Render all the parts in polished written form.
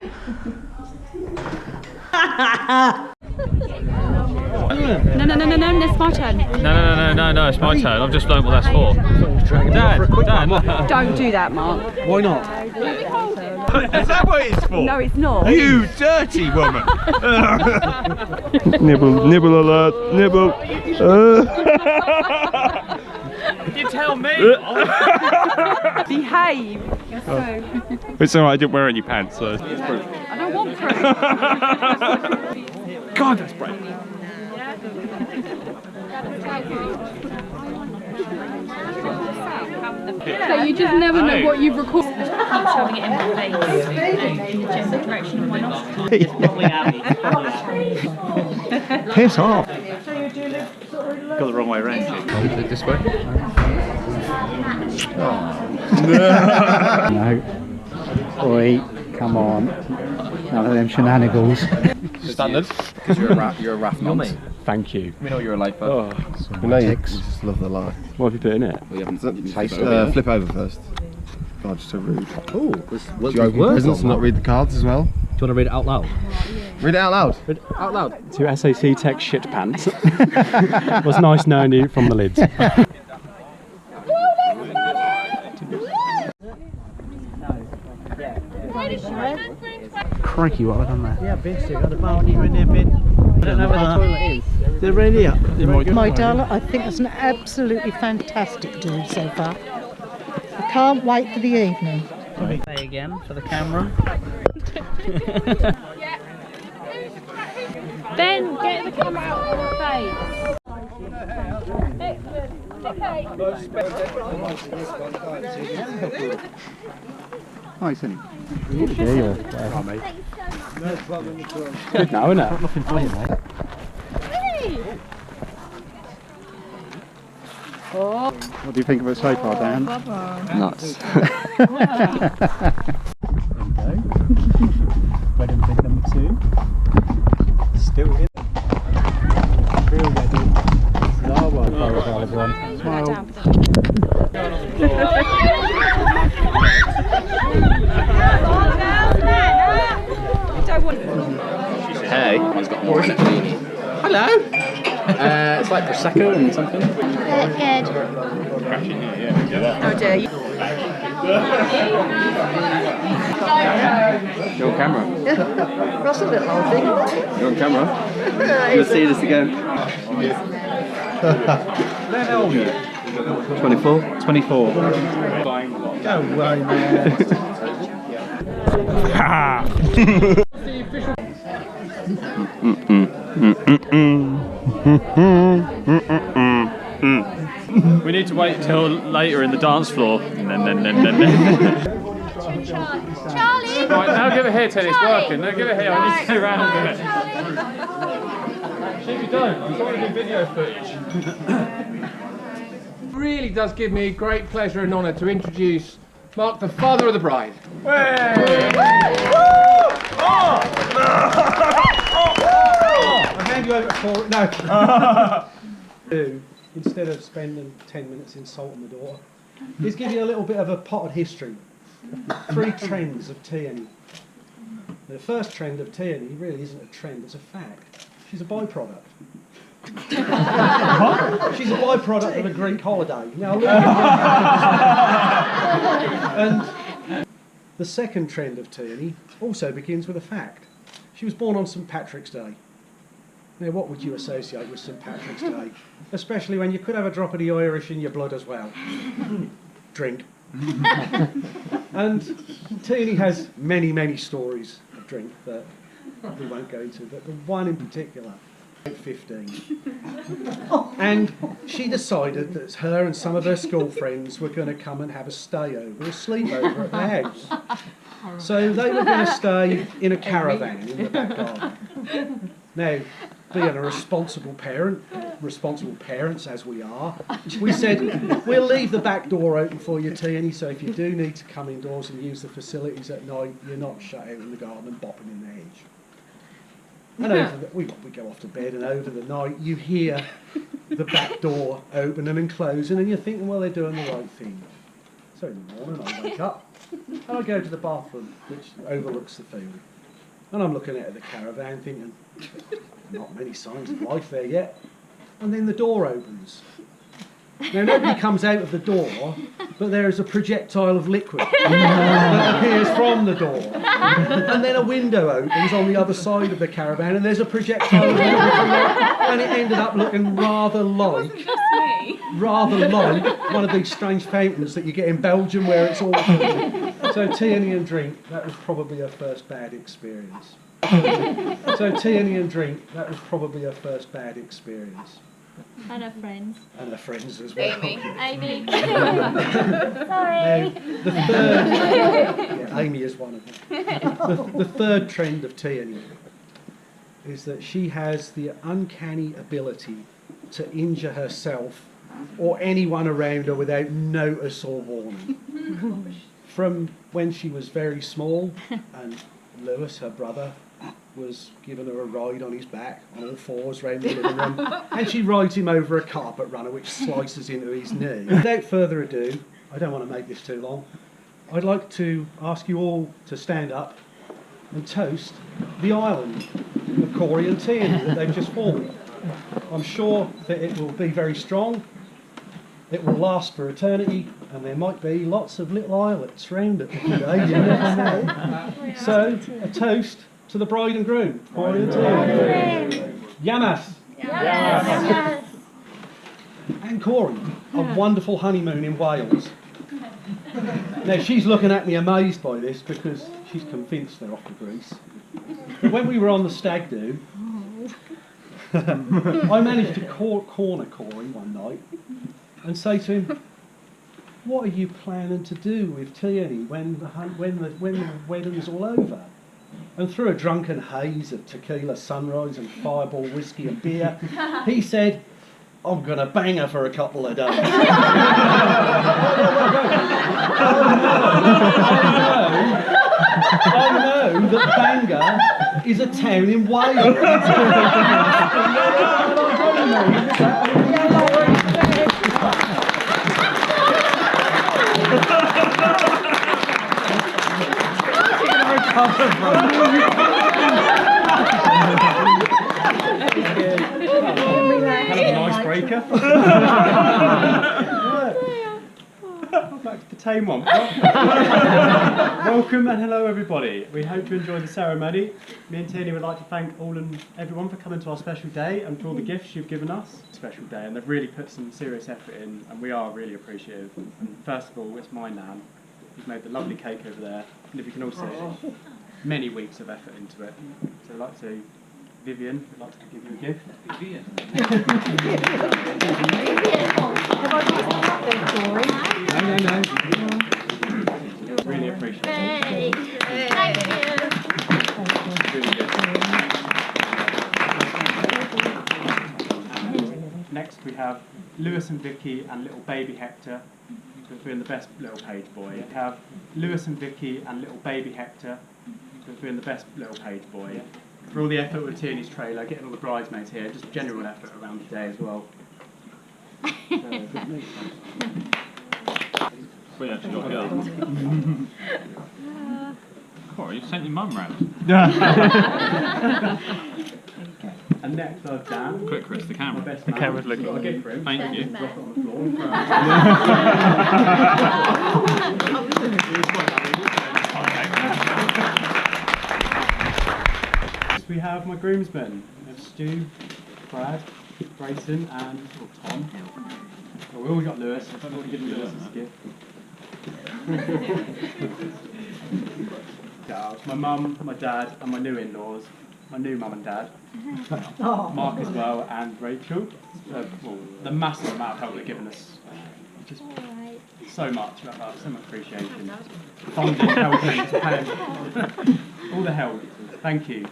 No, it's my turn. No, it's my turn. I've just learned what that's for. Dad. Don't do that, Mark. Why not? Is that what it's for? No, it's not. You dirty woman! Nibble alert, nibble. You tell me! Behave. It's alright, I didn't wear any pants, so. I don't want proof. God, that's brave. So you just never know what you've recorded. Keep shoving it in my face in the general direction of my nostrils. Piss off. Got the wrong way around. This way? No. Oi, come on. None of them shenanigans. Standard. Because you're a raft nonce. Thank you. We know you're a lifer. Oh, You just love the life. what have you put in it? We haven't Flip over first. God, just so rude. Oh, Do you open presents and not read the cards as well? Do you want to read it out loud? Read it out loud. Out loud. To SAC Tech shit pants. It was nice knowing you from the lids. Crikey, what have I done there? Yeah, basically, got a bounty in there, bin. I don't know where the toilet is. They're right here. My darling, I think it's an absolutely fantastic do so far. I can't wait for the evening. Play again for the camera. Ben, get the camera out of your face. Hi, Cindy. Good now, isn't it? Nothing for you, mate. What do you think of it so far, Dan? Nuts. There we go. Wedding bid number 2. Still in. Real wedding. This is our one. Well, everyone. Smile. Hey. One's got more in it. Hello. It's like Prosecco and something. Good. How dare you? You're on camera. That's a little old thing. You're on camera. You'll see this again. 24. 24. Go away, man. We need to wait till later in the dance floor. Charlie! Right, now give it here till it's working. Now give it here, I need to go around and do it. If you don't, I'm trying to do video footage. Really does give me great pleasure and honour to introduce Mark, the father of the bride. I'll hand you over for no. Instead of spending 10 minutes insulting the daughter, is give you a little bit of a potted history. 3 trends of Tierney. The first trend of Tierney really isn't a trend, it's a fact. She's a byproduct. She's a byproduct of a Greek holiday. Now, and the second trend of Tierney also begins with a fact. She was born on St Patrick's Day. Now, what would you associate with St Patrick's Day? Especially when you could have a drop of the Irish in your blood as well. Drink. And Tierney has many, many stories of drink that we won't go into, but the one in particular, 15. And she decided that her and some of her school friends were going to come and have a sleepover at the house. So they were going to stay in a caravan in the back garden. Now, being a responsible parents as we are, we said, we'll leave the back door open for you, Tierney, so if you do need to come indoors and use the facilities at night, you're not shut out in the garden and bopping in the hedge. And we go off to bed, and over the night you hear the back door opening and closing, and you're thinking, well, they're doing the right thing. So in the morning I wake up, And I go to the bathroom, which overlooks the field. And I'm looking at the caravan thinking, not many signs of life there yet. And then the door opens. Now nobody comes out of the door, but there is a projectile of liquid that appears from the door. And then a window opens on the other side of the caravan and there's a projectile of liquid from there. And it ended up looking rather like one of these strange fountains that you get in Belgium where it's all so tea and drink, that was probably her first bad experience. So tea and drink, that was probably her first bad experience. And her friends. And her friends as well. Amy. Sorry. The third, yeah, Amy is one of them. The third trend of Tierney is that she has the uncanny ability to injure herself or anyone around her without notice or warning. From when she was very small, and Lewis, her brother, was giving her a ride on his back on all fours round the living room, and she rides him over a carpet runner which slices into his knee. Without further ado, I don't want to make this too long, I'd like to ask you all to stand up and toast the island of Corey and Tierney that they've just formed. I'm sure that it will be very strong, it will last for eternity, and there might be lots of little islets round it one day, you never know. So, a toast to the bride and groom, Corey and Tierney. Yamas. Yes. And Corey, a wonderful honeymoon in Wales. Now she's looking at me amazed by this because she's convinced they're off to Greece. But when we were on the stag do, I managed to corner Corey one night and say to him, "What are you planning to do with Tierney when the wedding's all over?" And through a drunken haze of tequila sunrise and fireball whiskey and beer, he said, "I'm going to bang her for a couple of days." I know that Bangor is a town in Wales. Icebreaker. Back to the tame one. Welcome and hello everybody. We hope you enjoyed the ceremony. Me and Tierney would like to thank all and everyone for coming to our special day and for all the gifts you've given us. Special day, and they've really put some serious effort in, and we are really appreciative. And first of all, it's my nan who's made the lovely cake over there, and if you can all see, many weeks of effort into it. So I'd like to, Vivian, I'd like to give you a gift. Vivian. No. Really appreciate it. Thank you. Really good. Next we have Lewis and Vicky and little baby Hector, who's been the best little page boy. We have Lewis and Vicky and little baby Hector, who's been the best little page boy. For all the effort with Tierney's trailer, getting all the bridesmaids here, just general effort around the day as well. We actually got girls. Corey, you sent your mum round. And next I've Dan. Quick, Chris, the camera. My best man. The camera's looking. I'll get for him. Thank you. Drop it on the floor. We have my groomsmen. We have Stu, Brad, Grayson, and Tom. Well, we all got Lewis. I thought we'd give Lewis as a gift. Yeah, my mum, my dad, and my new in-laws. My new mum and dad. Mark as well, and Rachel. Well, the massive amount of help they've given us. Just so much about that, so much appreciation. Funding, helping, paying. All the help. Thank you.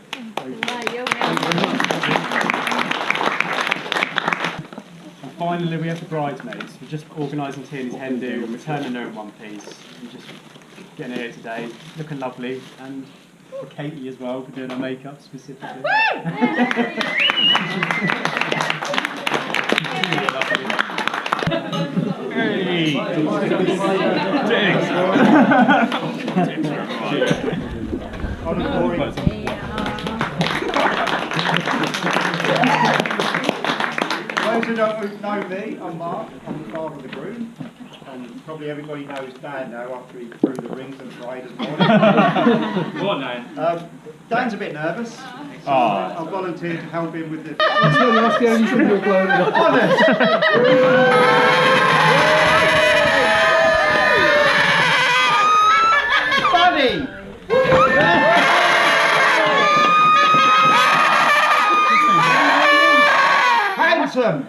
And finally, we have the bridesmaids. We're just organising Tierney's hen do, returning her in one piece, and just getting her here today, looking lovely, and for Katie as well for doing her makeup specifically. Hey! Those who don't know me, I'm Mark. I'm the father of the groom. And probably everybody knows Dan now after he threw the rings and cried this morning. Go on, Dan. Dan's a bit nervous, so I volunteered to help him with the... I'll tell you, that's the only thing you're blown up. Honest! Funny! Handsome!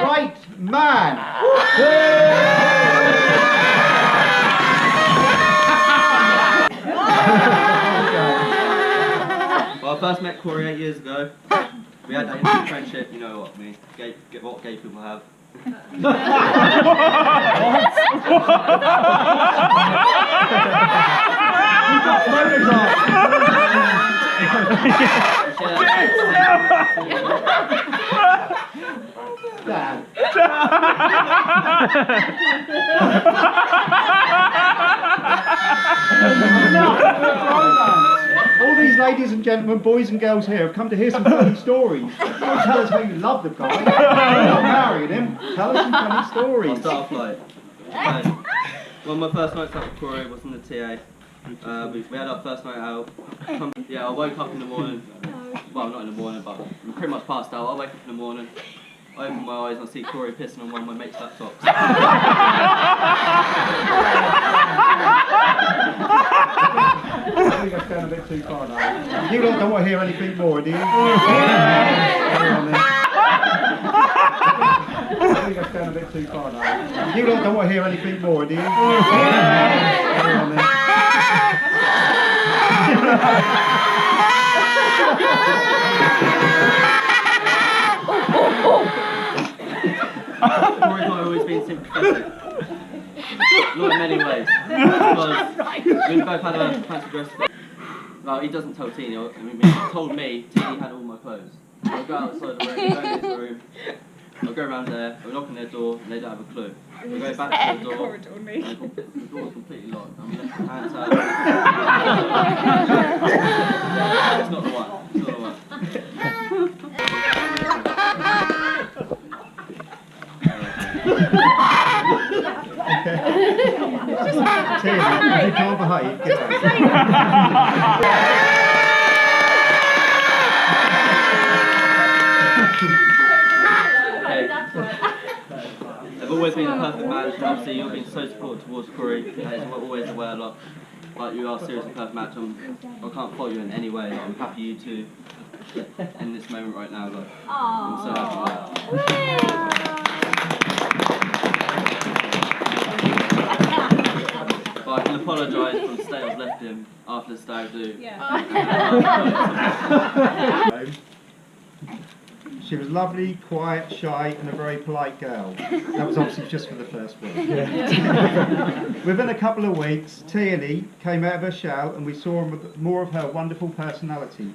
Right man! Well, I first met Corey 8 years ago. We had that instant friendship, you know what I mean, what gay people have. Dan. All these ladies and gentlemen, boys and girls here have come to hear some funny stories. Don't tell us how you love the guy. You're not marrying him. Tell us some funny stories. I'll start off like, well, my first night out with Corey was in the TA. We had our first night out. Yeah, I woke up in the morning. Well, not in the morning, but we pretty much passed out. I wake up in the morning, I open my eyes and I see Corey pissing on one of my mate's laptops. I think that's going a bit too far now. You don't want to hear anything more, do you? I think that's going a bit too far now. You don't want to hear anything more, do you? Corey's not always been sympathetic. Not in many ways. Because we both had a fancy dress. Well, he doesn't tell Teeny. I mean, he told me Teeny had all my clothes. I'll go outside the room, go into the room. I'll go around there, I'll knock on their door, and they don't have a clue. We'll go back to the door, and the door is completely locked. I'm left with hands out. It's not the one. It's not the one. Tim, you can't behave. Get out. I've always been a perfect match, and obviously you've been so supportive towards Corey. That is always the way I love. Like, you are seriously a perfect match. I can't fault you in any way. Like, I'm happy you two in this moment right now. Like, I'm so happy with that. But I can apologise for the state I've left him after the stag do. She was lovely, quiet, shy, and a very polite girl. That was obviously just for the first week. Within a couple of weeks, Tierney came out of her shell and we saw more of her wonderful personality.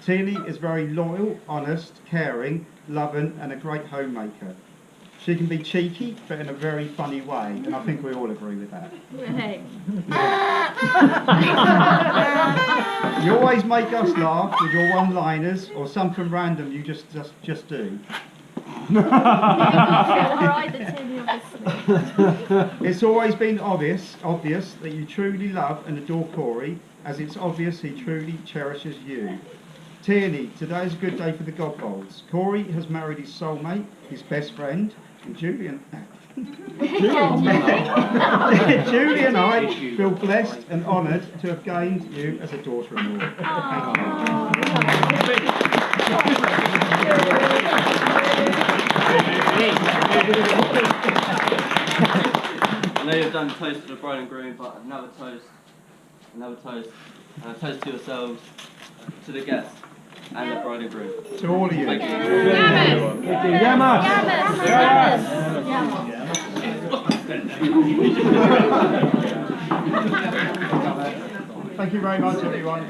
Tierney is very loyal, honest, caring, loving, and a great homemaker. She can be cheeky, but in a very funny way, and I think we all agree with that. You always make us laugh with your one-liners or something random you just do. It's always been obvious that you truly love and adore Corey, as it's obvious he truly cherishes you. Tierney, today is a good day for the Godbolds. Corey has married his soulmate, his best friend, and Julie and I feel blessed and honoured to have gained you as a daughter-in-law. Thank I know you've done toast to the bride and groom, but another toast, toast to yourselves, to the guests, and the bride and groom. To all of you. Thank you. Yamas! Thank you very much, everyone.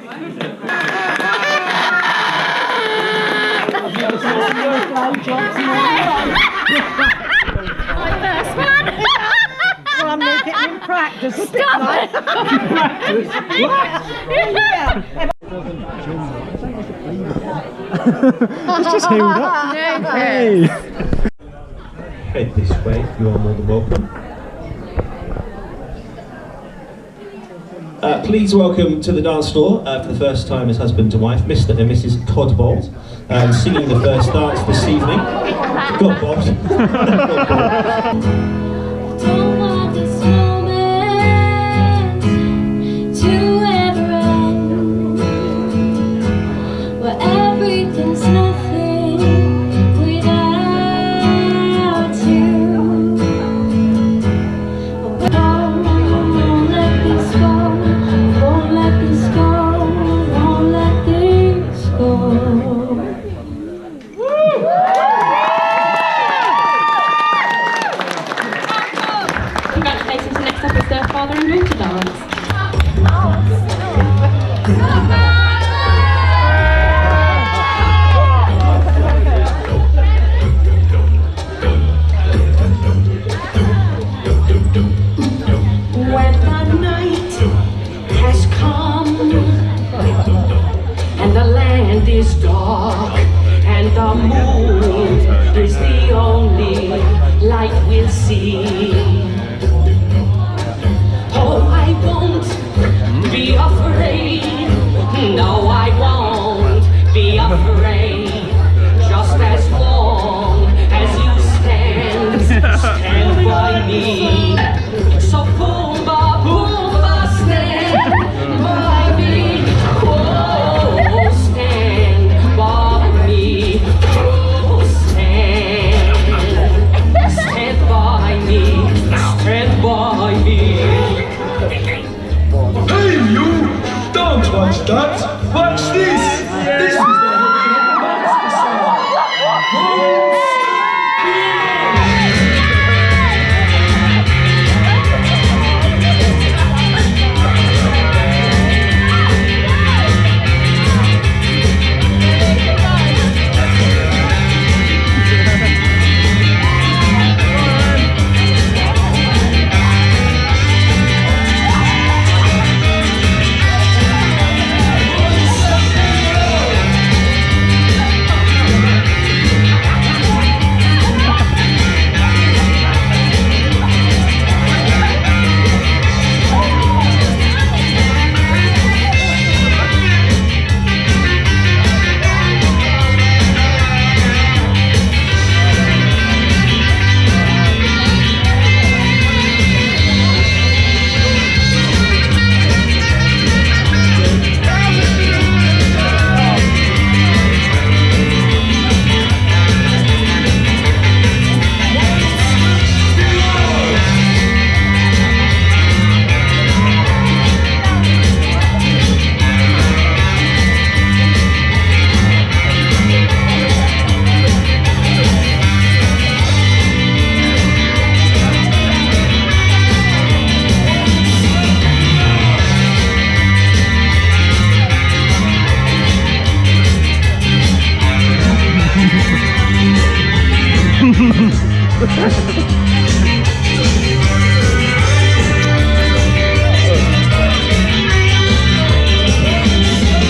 practice. Stop it! It's just healed up. Hey! Head this way, you are more than welcome. Please welcome to the dance floor, for the first time as husband to wife, Mr. and Mrs. Codbold, singing the first dance this evening. Godbold. Don't want this moment to ever end, where everything's nothing without you. But won't let this go, won't let this go, won't let this go. Congratulations, next up is their father and daughter dance. When the night has come and the land is dark and the moon is the only light we'll see. Oh, I won't be afraid. No, I won't be afraid. Just as long as you stand by me. So Pumbaa, Pumbaa, stand by me. Oh, stand by me. Oh, stand by me. Stand by me. Hey you! Don't watch that! Watch this! This is